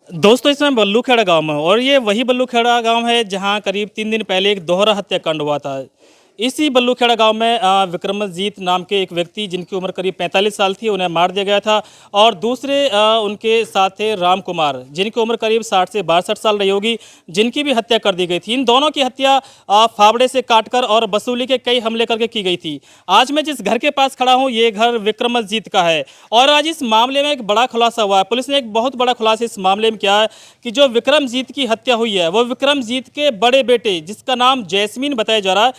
दोस्तों इस समय बल्लूखेड़ा गाँव में और ये वही बल्लूखेड़ा गाँव है जहाँ करीब 3 दिन पहले एक दोहरा हत्याकांड हुआ था। इसी बल्लूखेड़ा गांव में विक्रमजीत नाम के एक व्यक्ति जिनकी उम्र करीब 45 साल थी, उन्हें मार दिया गया था। और दूसरे उनके साथ थे राम कुमार, जिनकी उम्र करीब 60 से 62 साल रही होगी, जिनकी भी हत्या कर दी गई थी। इन दोनों की हत्या फावड़े से काटकर और वसूली के कई हमले करके की गई थी। आज मैं जिस घर के पास खड़ा हूँ ये घर विक्रमजीत का है और आज इस मामले में एक बड़ा खुलासा हुआ है। पुलिस ने एक बहुत बड़ा खुलासा इस मामले में किया है कि जो विक्रमजीत की हत्या हुई है वो विक्रमजीत के बड़े बेटे, जिसका नाम जैस्मीन बताया जा रहा है,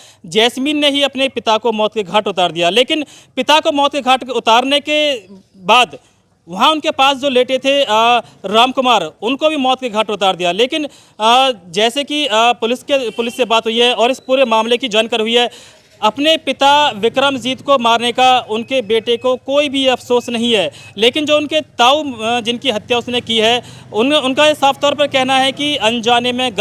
जैस्मीन ने ही अपने पिता को मौत के घाट उतार दिया। लेकिन पिता को मौत के घाट उतारने के बाद वहाँ उनके पास जो लेटे थे राम कुमार, उनको भी मौत के घाट उतार दिया। लेकिन जैसे कि पुलिस से बात हुई है और इस पूरे मामले की जानकारी हुई है, अपने पिता विक्रमजीत को मारने का उनके बेटे को कोई भी अफसोस नहीं है। लेकिन जो उनके ताऊ जिनकी हत्या उसने की है, उनका साफ तौर पर कहना है कि अनजाने में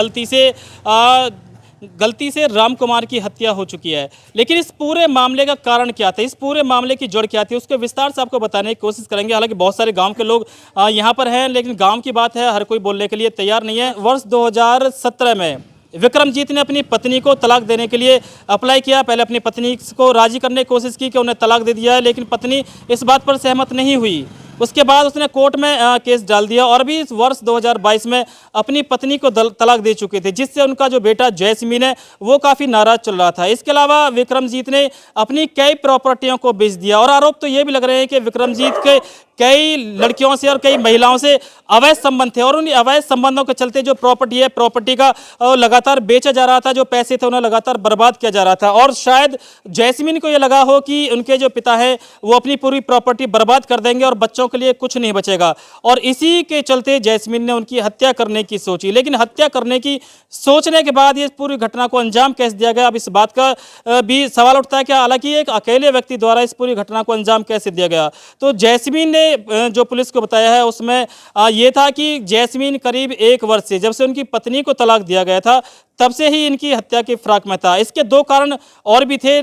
गलती से राम कुमार की हत्या हो चुकी है। लेकिन इस पूरे मामले का कारण क्या था, इस पूरे मामले की जड़ क्या थी, उसके विस्तार से आपको बताने की कोशिश करेंगे। हालांकि बहुत सारे गांव के लोग यहाँ पर हैं, लेकिन गांव की बात है, हर कोई बोलने के लिए तैयार नहीं है। वर्ष 2017 में विक्रमजीत ने अपनी पत्नी को तलाक देने के लिए अप्लाई किया। पहले अपनी पत्नी को राजी करने की कोशिश की कि उन्हें तलाक दे दिया है, लेकिन पत्नी इस बात पर सहमत नहीं हुई। उसके बाद उसने कोर्ट में केस डाल दिया और भी इस वर्ष 2022 में अपनी पत्नी को तलाक दे चुके थे, जिससे उनका जो बेटा जैस्मीन है वो काफ़ी नाराज चल रहा था। इसके अलावा विक्रमजीत ने अपनी कई प्रॉपर्टियों को बेच दिया और आरोप तो ये भी लग रहे हैं कि विक्रमजीत के कई लड़कियों से और कई महिलाओं से अवैध संबंध थे और उन अवैध संबंधों के चलते जो प्रॉपर्टी का लगातार बेचा जा रहा था, जो पैसे थे उन्हें लगातार बर्बाद किया जा रहा था। और शायद जैस्मीन को ये लगा हो कि उनके जो पिता है वो अपनी पूरी प्रॉपर्टी बर्बाद कर देंगे और बच्चों के लिए कुछ नहीं बचेगा, और इसी के चलते जैस्मीन ने उनकी हत्या करने की सोची। लेकिन हत्या करने की सोचने के बाद ये पूरी घटना को अंजाम कैसे दिया गया, अब इस बात का भी सवाल उठता है कि हालांकि एक अकेले व्यक्ति द्वारा इस पूरी घटना को अंजाम कैसे दिया गया। तो जैस्मीन ने जो पुलिस को बताया है उसमें यह था कि जैस्मीन करीब 1 वर्ष से, जब से उनकी पत्नी को तलाक दिया गया था, तब से ही इनकी हत्या की फिराक में था। इसके 2 कारण और भी थे।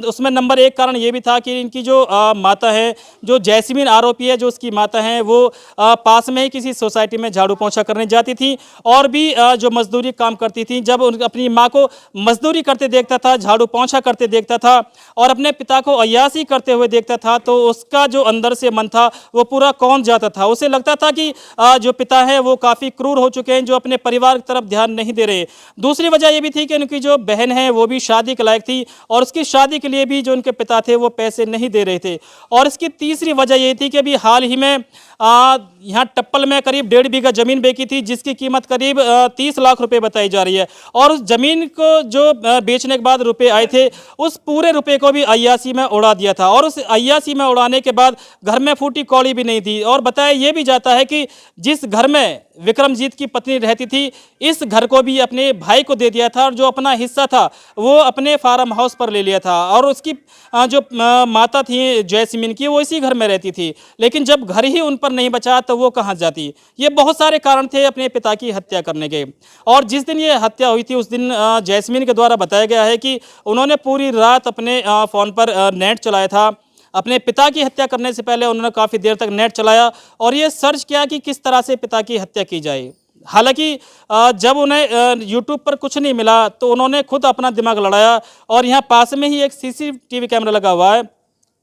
उसमें नंबर 1 कारण ये भी था कि इनकी जो माता है, जो जैस्मीन आरोपी है, जो उसकी माता है, वो पास में ही किसी सोसाइटी में झाड़ू पोंछा करने जाती थी और भी जो मजदूरी काम करती थी। जब अपनी माँ को मजदूरी करते देखता था, झाड़ू पोंछा करते देखता था और अपने पिता को अय्याशी करते हुए देखता था, तो उसका जो अंदर से मन था वो पूरा कौंध जाता था। उसे लगता था कि जो पिता है वो काफ़ी क्रूर हो चुके हैं, जो अपने परिवार की तरफ ध्यान नहीं दे रहे। दूसरी वजह यह भी थी कि उनकी जो बहन है वो भी शादी के लायक थी और उसकी शादी के लिए भी जो उनके पिता थे वो पैसे नहीं दे रहे थे। और इसकी तीसरी वजह ये थी कि अभी हाल ही में यहाँ टप्पल में करीब 1.5 बीघा जमीन बेची थी, जिसकी कीमत करीब 30 लाख रुपए बताई जा रही है। और उस जमीन को जो बेचने के बाद रुपए आए थे, उस पूरे रुपए को भी अय्याशी में उड़ा दिया था और उस अय्याशी में उड़ाने के बाद घर में फूटी कौड़ी भी नहीं थी। और बताया ये भी जाता है कि जिस घर में विक्रमजीत की पत्नी रहती थी, इस घर को भी अपने भाई को दे दिया था और जो अपना हिस्सा था वो अपने फार्म हाउस पर ले लिया था। और उसकी जो माता थी जैस्मीन की, वो इसी घर में रहती थी। लेकिन जब घर ही उन पर नहीं बचा तो वो कहाँ जाती। ये बहुत सारे कारण थे अपने पिता की हत्या करने के। और जिस दिन ये हत्या हुई थी उस दिन जैस्मीन के द्वारा बताया गया है कि उन्होंने पूरी रात अपने फ़ोन पर नेट चलाया था। अपने पिता की हत्या करने से पहले उन्होंने काफ़ी देर तक नेट चलाया और ये सर्च किया कि किस तरह से पिता की हत्या की जाए। हालांकि जब उन्हें यूट्यूब पर कुछ नहीं मिला तो उन्होंने खुद अपना दिमाग लड़ाया और यहाँ पास में ही एक सीसीटीवी कैमरा लगा हुआ है।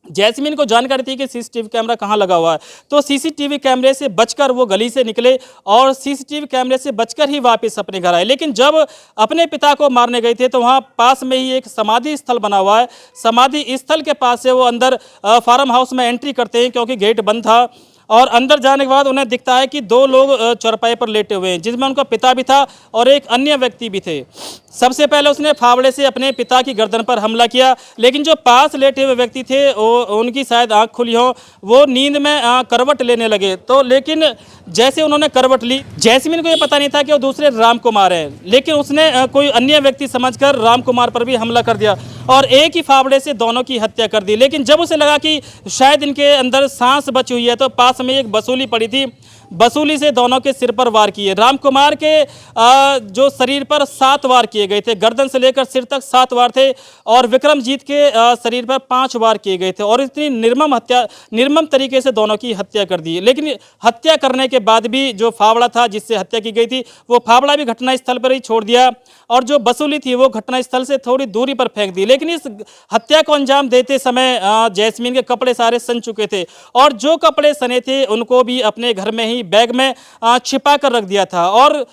जैस्मीन को जानकारी थी कि सीसीटीवी कैमरा कहाँ लगा हुआ है, तो सीसीटीवी कैमरे से बचकर वो गली से निकले और सीसीटीवी कैमरे से बचकर ही वापस अपने घर आए। लेकिन जब अपने पिता को मारने गए थे तो वहाँ पास में ही एक समाधि स्थल बना हुआ है। समाधि स्थल के पास से वो अंदर फार्म हाउस में एंट्री करते हैं क्योंकि गेट बंद था। और अंदर जाने के बाद उन्हें दिखता है कि 2 लोग चौराहे पर लेटे हुए हैं, जिसमें उनका पिता भी था और एक अन्य व्यक्ति भी थे। सबसे पहले उसने फावड़े से अपने पिता की गर्दन पर हमला किया, लेकिन जो पास लेटे हुए व्यक्ति थे उनकी शायद आंख खुली हो, वो नींद में करवट लेने लगे। तो लेकिन जैसे उन्होंने करवट ली, जैस्मीन को ये पता नहीं था कि वो दूसरे राम कुमार हैं, लेकिन उसने कोई अन्य व्यक्ति समझकर राम कुमार पर भी हमला कर दिया और एक ही फावड़े से दोनों की हत्या कर दी। लेकिन जब उसे लगा कि शायद इनके अंदर सांस बची हुई है तो पास में एक बसूली पड़ी थी, वसूली से दोनों के सिर पर वार किए। राम कुमार के जो शरीर पर 7 वार किए गए थे, गर्दन से लेकर सिर तक 7 वार थे, और विक्रमजीत के शरीर पर 5 वार किए गए थे, और इतनी निर्मम तरीके से दोनों की हत्या कर दी। लेकिन हत्या करने के बाद भी जो फावड़ा था जिससे हत्या की गई थी, वो फावड़ा भी घटनास्थल पर ही छोड़ दिया, और जो वसूली थी वो घटनास्थल से थोड़ी दूरी पर फेंक दी। लेकिन इस हत्या को अंजाम देते समय जैस्मीन के कपड़े सारे सन चुके थे, और जो कपड़े सने थे उनको भी अपने घर में ही बैग में छिपा कर रख दिया था। और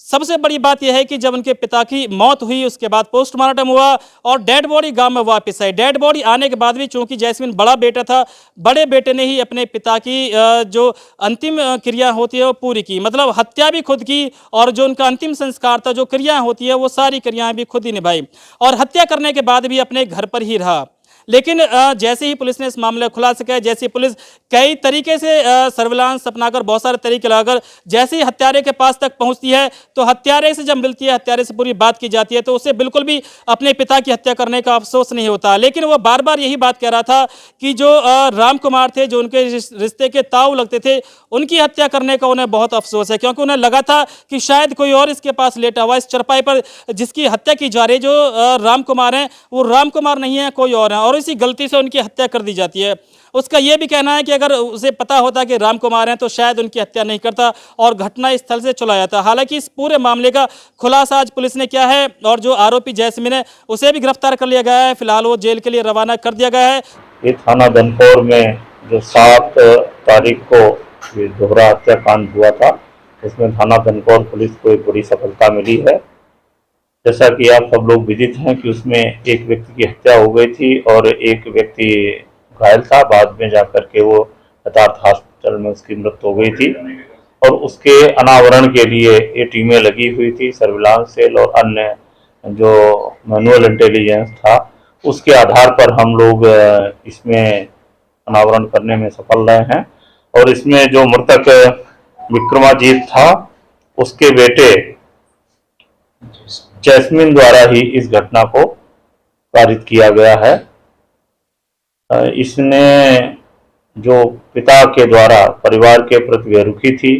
सबसे बड़ी बात यह है कि जब उनके पिता की मौत हुई, उसके बाद पोस्टमार्टम हुआ और डेड बॉडी गांव में वापस आई। डेड बॉडी आने के बाद भी चूंकि जैस्मीन बड़ा बेटा था, बड़े बेटे ने ही अपने पिता की जो अंतिम क्रिया होती है वो पूरी की, मतलब हत्या भी खुद की, और जो उनका अंतिम संस्कार था, जो क्रियाएं होती है वो सारी क्रियाएं भी खुद ही निभाई, और हत्या करने के बाद भी अपने घर पर ही रहा। लेकिन जैसे ही पुलिस ने इस मामले को खुलासा किया, जैसे ही पुलिस कई तरीके से सर्विलांस अपनाकर, बहुत सारे तरीके लगाकर जैसे ही हत्यारे के पास तक पहुंचती है, तो हत्यारे से जब मिलती है, हत्यारे से पूरी बात की जाती है, तो उसे बिल्कुल भी अपने पिता की हत्या करने का अफसोस नहीं होता। लेकिन वो बार बार यही बात कह रहा था कि जो राम कुमार थे, जो उनके रिश्ते के ताऊ लगते थे, उनकी हत्या करने का उन्हें बहुत अफसोस है, क्योंकि उन्हें लगा था कि शायद कोई और इसके पास लेटा हुआ, इस चरपाई पर जिसकी हत्या की जा रही, जो राम कुमार हैं, वो राम कुमार नहीं है, कोई और है, और इसी गलती से उनकी हत्या कर दी जाती है। उसका यह भी कहना है कि अगर उसे पता होता कि राम कुमार हैं तो शायद उनकी हत्या नहीं करता और घटना स्थल से चला जाता। हालांकि इस पूरे मामले का खुलासा आज पुलिस ने किया है, और जो आरोपी जैस्मीन है उसे भी गिरफ्तार कर लिया गया है। फिलहाल वो जेल के लिए रवाना कर दिया गया है। ये थाना धनकौर में जो 7 तारीख को ये दोहरा हत्याकांड हुआ था, उसमें थाना धनकौर पुलिस को एक बड़ी सफलता मिली है। जैसा कि आप सब लोग विदित हैं कि उसमें एक व्यक्ति की हत्या हो गई थी और एक व्यक्ति घायल था। बाद में जाकर के वो यथार्थ हॉस्पिटल में उसकी मृत्यु हो गई थी, और उसके अनावरण के लिए ये टीमें लगी हुई थी, सर्विलांस सेल और अन्य जो मैनुअल इंटेलिजेंस था, उसके आधार पर हम लोग इसमें अनावरण करने में सफल रहे हैं। और इसमें जो मृतक विक्रमाजीत था, उसके बेटे जैस्मीन द्वारा ही इस घटना को पारित किया गया है। इसने जो पिता के द्वारा परिवार के प्रति बेरुखी थी,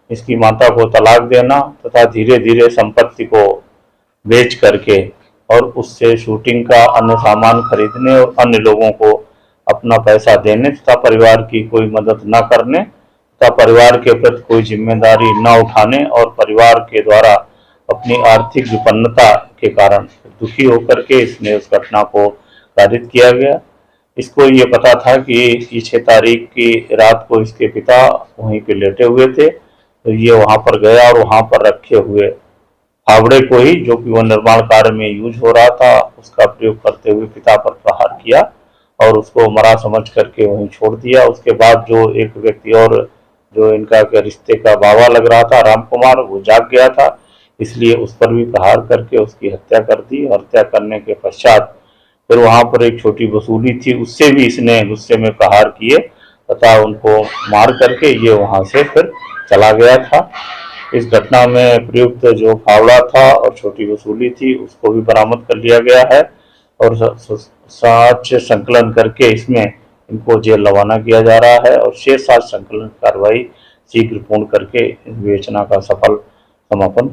इसकी माता को तलाक देना तथा धीरे धीरे संपत्ति को बेच करके और उससे शूटिंग का अन्य सामान खरीदने और अन्य लोगों को अपना पैसा देने तथा परिवार की कोई मदद न करने तथा परिवार के प्रति कोई जिम्मेदारी न उठाने और परिवार के द्वारा अपनी आर्थिक विपन्नता के कारण दुखी होकर के इसने उस घटना को कारित किया गया। इसको ये पता था कि 6 तारीख की रात को इसके पिता वहीं पे लेटे हुए थे, तो ये वहां पर गया और वहां पर रखे हुए फावड़े को ही, जो कि वो निर्माण कार्य में यूज हो रहा था, उसका प्रयोग करते हुए पिता पर प्रहार किया और उसको मरा समझ करके वहीं छोड़ दिया। उसके बाद जो एक व्यक्ति और जो इनका के रिश्ते का बाबा लग रहा था, राम कुमार, वो जाग गया था, इसलिए उस पर भी प्रहार करके उसकी हत्या कर दी। हत्या करने के पश्चात फिर वहां पर एक छोटी वसूली थी, उससे भी इसने गुस्से में प्रहार किए तथा उनको मार करके ये वहां से फिर चला गया था। इस घटना में प्रयुक्त जो फावड़ा था और छोटी वसूली थी, उसको भी बरामद कर लिया गया है और साक्ष्य संकलन करके इसमें इनको जेल रवाना किया जा रहा है, और शेष साक्ष्य संकलन कार्रवाई शीघ्र पूर्ण करके विवेचना का सफल समापन